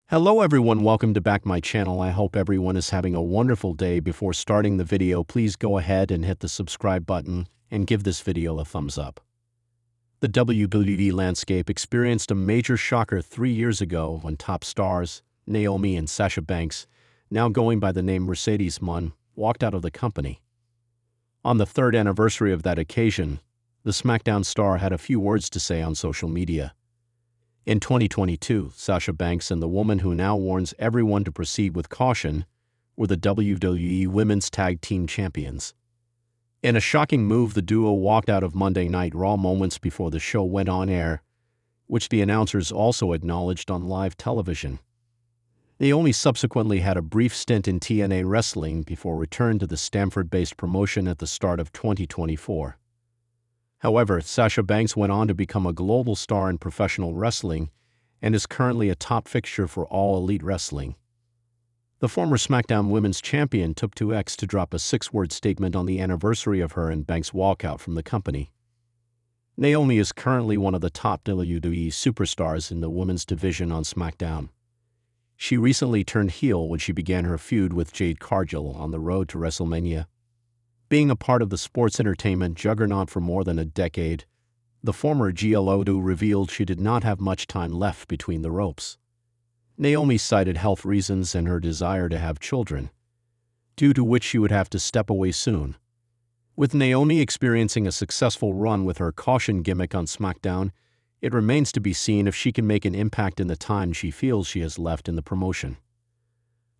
Hello everyone, welcome to back my channel. I hope everyone is having a wonderful day. Before starting the video, please go ahead and hit the subscribe button and give this video a thumbs up. The WWE landscape experienced a major shocker 3 years ago when top stars, Naomi and Sasha Banks, now going by the name Mercedes Munn, walked out of the company. On the third anniversary of that occasion, the SmackDown star had a few words to say on social media. In 2022, Sasha Banks and the woman who now warns everyone to proceed with caution were the WWE Women's Tag Team Champions. In a shocking move, the duo walked out of Monday Night Raw moments before the show went on air, which the announcers also acknowledged on live television. Naomi subsequently had a brief stint in TNA Wrestling before return to the Stamford-based promotion at the start of 2024. However, Sasha Banks went on to become a global star in professional wrestling and is currently a top fixture for All Elite Wrestling. The former SmackDown Women's Champion took to X to drop a 6-word statement on the anniversary of her and Banks' walkout from the company. Naomi is currently one of the top WWE superstars in the women's division on SmackDown. She recently turned heel when she began her feud with Jade Cargill on the road to WrestleMania. Being a part of the sports entertainment juggernaut for more than a decade, the former GLO2 revealed she did not have much time left between the ropes. Naomi cited health reasons and her desire to have children, due to which she would have to step away soon. With Naomi experiencing a successful run with her caution gimmick on SmackDown, it remains to be seen if she can make an impact in the time she feels she has left in the promotion.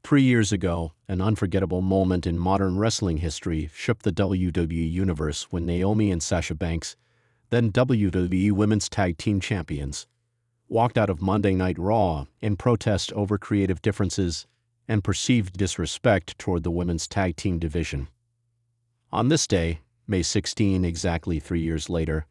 3 years ago, an unforgettable moment in modern wrestling history shook the WWE Universe when Naomi and Sasha Banks, then WWE Women's Tag Team Champions, walked out of Monday Night Raw in protest over creative differences and perceived disrespect toward the women's tag team division. On this day, May 16, exactly 3 years later,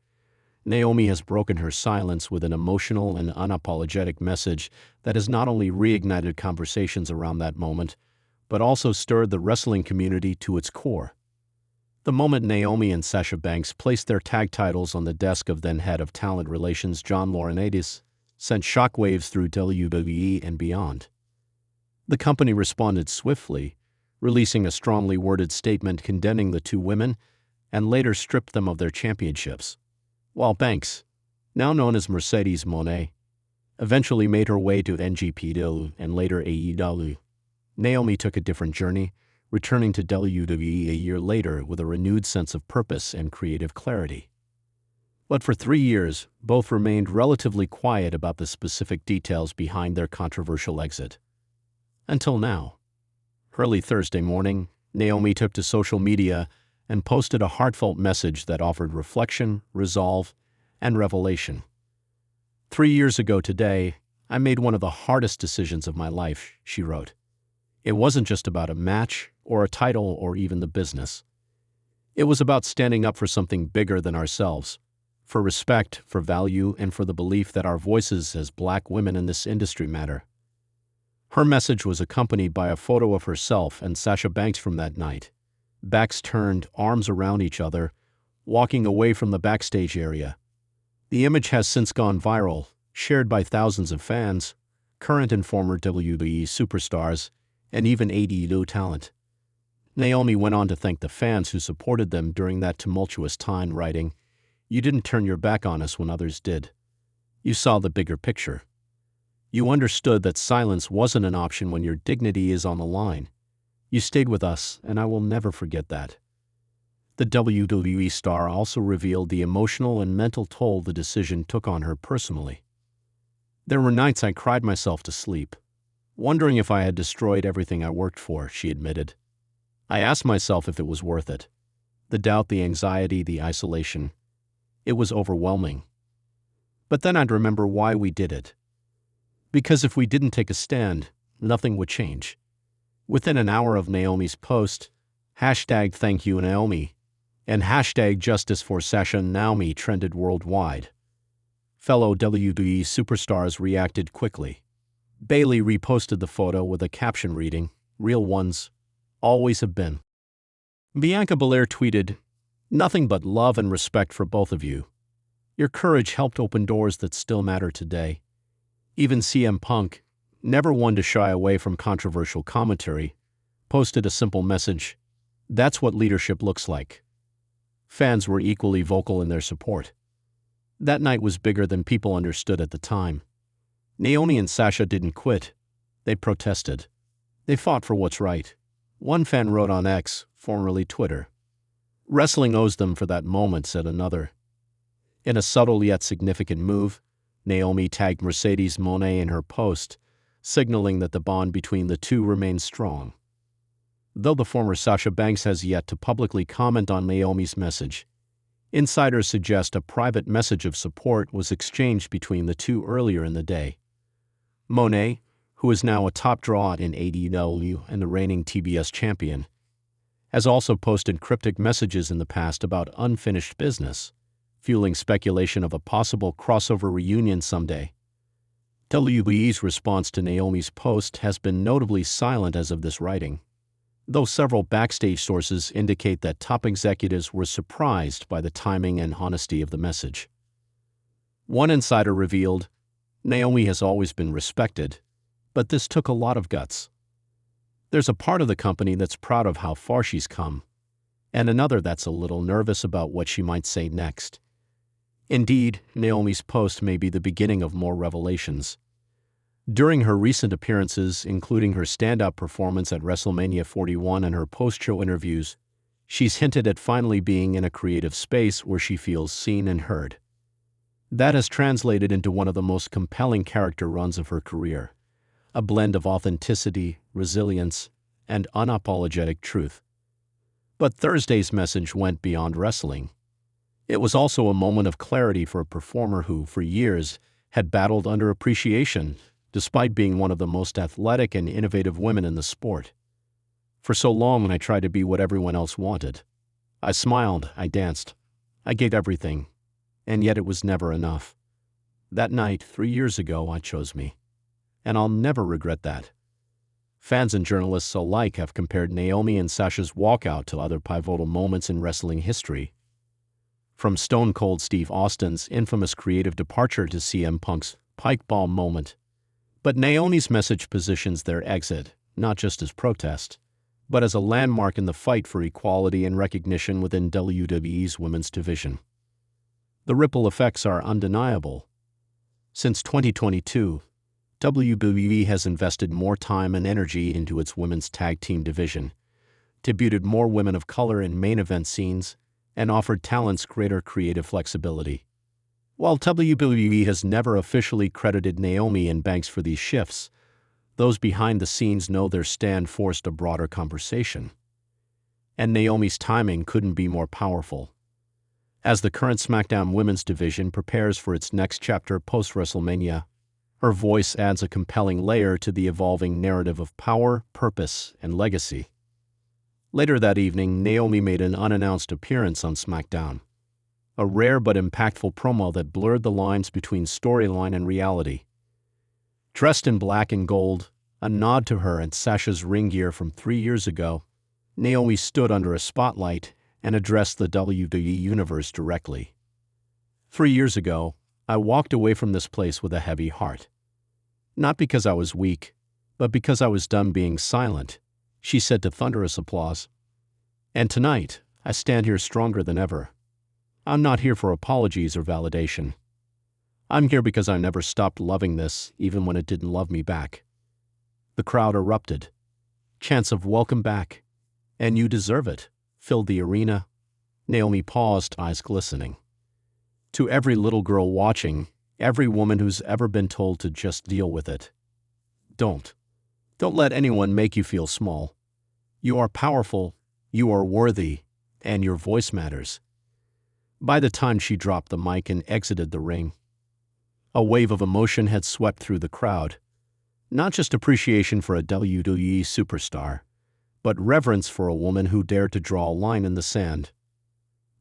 Naomi has broken her silence with an emotional and unapologetic message that has not only reignited conversations around that moment, but also stirred the wrestling community to its core. The moment Naomi and Sasha Banks placed their tag titles on the desk of then head of talent relations John Laurinaitis sent shockwaves through WWE and beyond. The company responded swiftly, releasing a strongly worded statement condemning the two women, and later stripped them of their championships. While Banks, now known as Mercedes Moné, eventually made her way to NJPW and later AEW, Naomi took a different journey, returning to WWE a year later with a renewed sense of purpose and creative clarity. But for 3 years, both remained relatively quiet about the specific details behind their controversial exit. Until now. Early Thursday morning, Naomi took to social media and posted a heartfelt message that offered reflection, resolve, and revelation. 3 years ago today, I made one of the hardest decisions of my life, she wrote. It wasn't just about a match, or a title, or even the business. It was about standing up for something bigger than ourselves, for respect, for value, and for the belief that our voices as Black women in this industry matter. Her message was accompanied by a photo of herself and Sasha Banks from that night. Backs turned, arms around each other, walking away from the backstage area. The image has since gone viral, shared by thousands of fans, current and former WWE superstars, and even AEW talent. Naomi went on to thank the fans who supported them during that tumultuous time, writing, "You didn't turn your back on us when others did. You saw the bigger picture. You understood that silence wasn't an option when your dignity is on the line. You stayed with us, and I will never forget that." The WWE star also revealed the emotional and mental toll the decision took on her personally. "There were nights I cried myself to sleep, wondering if I had destroyed everything I worked for," she admitted. "I asked myself if it was worth it. The doubt, the anxiety, the isolation. It was overwhelming. But then I'd remember why we did it. Because if we didn't take a stand, nothing would change." Within an hour of Naomi's post, #ThankYouNaomi and #JusticeForSashaNaomi trended worldwide. Fellow WWE superstars reacted quickly. Bayley reposted the photo with a caption reading, "Real ones, always have been." Bianca Belair tweeted, "Nothing but love and respect for both of you. Your courage helped open doors that still matter today. Even CM Punk, never one to shy away from controversial commentary, posted a simple message: "That's what leadership looks like." Fans were equally vocal in their support. That night was bigger than people understood at the time. Naomi and Sasha didn't quit. They protested. They fought for what's right. One fan wrote on X, formerly Twitter, "Wrestling owes them for that moment," said another. In a subtle yet significant move, Naomi tagged Mercedes Moné in her post, signaling that the bond between the two remains strong. Though the former Sasha Banks has yet to publicly comment on Naomi's message, insiders suggest a private message of support was exchanged between the two earlier in the day. Moné, who is now a top draw in AEW and the reigning TBS champion, has also posted cryptic messages in the past about unfinished business, fueling speculation of a possible crossover reunion someday. WWE's response to Naomi's post has been notably silent as of this writing, though several backstage sources indicate that top executives were surprised by the timing and honesty of the message. One insider revealed, "Naomi has always been respected, but this took a lot of guts. There's a part of the company that's proud of how far she's come, and another that's a little nervous about what she might say next." Indeed, Naomi's post may be the beginning of more revelations. During her recent appearances, including her standout performance at WrestleMania 41 and her post-show interviews, she's hinted at finally being in a creative space where she feels seen and heard. That has translated into one of the most compelling character runs of her career, a blend of authenticity, resilience, and unapologetic truth. But Thursday's message went beyond wrestling. It was also a moment of clarity for a performer who, for years, had battled underappreciation, despite being one of the most athletic and innovative women in the sport. "For so long I tried to be what everyone else wanted. I smiled, I danced, I gave everything, and yet it was never enough. That night, 3 years ago, I chose me. And I'll never regret that." Fans and journalists alike have compared Naomi and Sasha's walkout to other pivotal moments in wrestling history, from Stone Cold Steve Austin's infamous creative departure to CM Punk's Pike Bomb moment. But Naomi's message positions their exit, not just as protest, but as a landmark in the fight for equality and recognition within WWE's women's division. The ripple effects are undeniable. Since 2022, WWE has invested more time and energy into its women's tag team division, debuted more women of color in main event scenes, and offered talents greater creative flexibility. While WWE has never officially credited Naomi and Banks for these shifts, those behind the scenes know their stand forced a broader conversation. And Naomi's timing couldn't be more powerful. As the current SmackDown women's division prepares for its next chapter post-WrestleMania, her voice adds a compelling layer to the evolving narrative of power, purpose, and legacy. Later that evening, Naomi made an unannounced appearance on SmackDown, a rare but impactful promo that blurred the lines between storyline and reality. Dressed in black and gold, a nod to her and Sasha's ring gear from 3 years ago, Naomi stood under a spotlight and addressed the WWE Universe directly. 3 years ago, I walked away from this place with a heavy heart. Not because I was weak, but because I was done being silent, she said to thunderous applause. And tonight, I stand here stronger than ever. I'm not here for apologies or validation. I'm here because I never stopped loving this, even when it didn't love me back. The crowd erupted. Chants of "welcome back," and "you deserve it," filled the arena. Naomi paused, eyes glistening. To every little girl watching, every woman who's ever been told to just deal with it. Don't let anyone make you feel small. You are powerful, you are worthy, and your voice matters. By the time she dropped the mic and exited the ring, a wave of emotion had swept through the crowd. Not just appreciation for a WWE superstar, but reverence for a woman who dared to draw a line in the sand.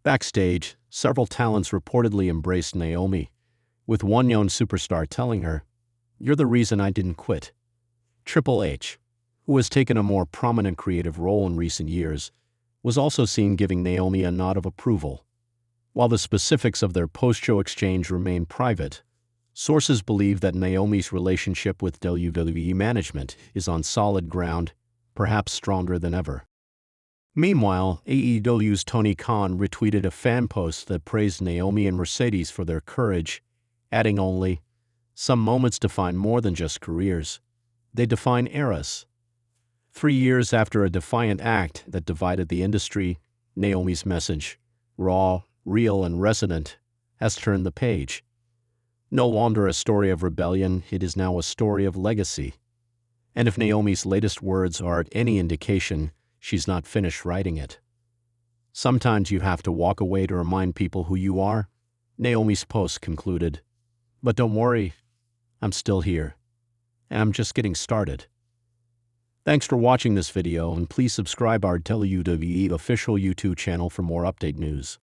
Backstage, several talents reportedly embraced Naomi, with one young superstar telling her, "You're the reason I didn't quit." Triple H, who has taken a more prominent creative role in recent years, was also seen giving Naomi a nod of approval. While the specifics of their post-show exchange remain private, Sources believe that Naomi's relationship with WWE management is on solid ground, perhaps stronger than ever. Meanwhile, AEW's Tony Khan retweeted a fan post that praised Naomi and Mercedes for their courage, adding only, "Some moments define more than just careers. They define eras." 3 years after a defiant act that divided the industry, Naomi's message, raw, real, and resonant, has turned the page. No longer a story of rebellion, it is now a story of legacy. And if Naomi's latest words are any indication, she's not finished writing it. "Sometimes you have to walk away to remind people who you are," Naomi's post concluded. "But don't worry, I'm still here. And I'm just getting started." Thanks for watching this video, and please subscribe our WWE official YouTube channel for more update news.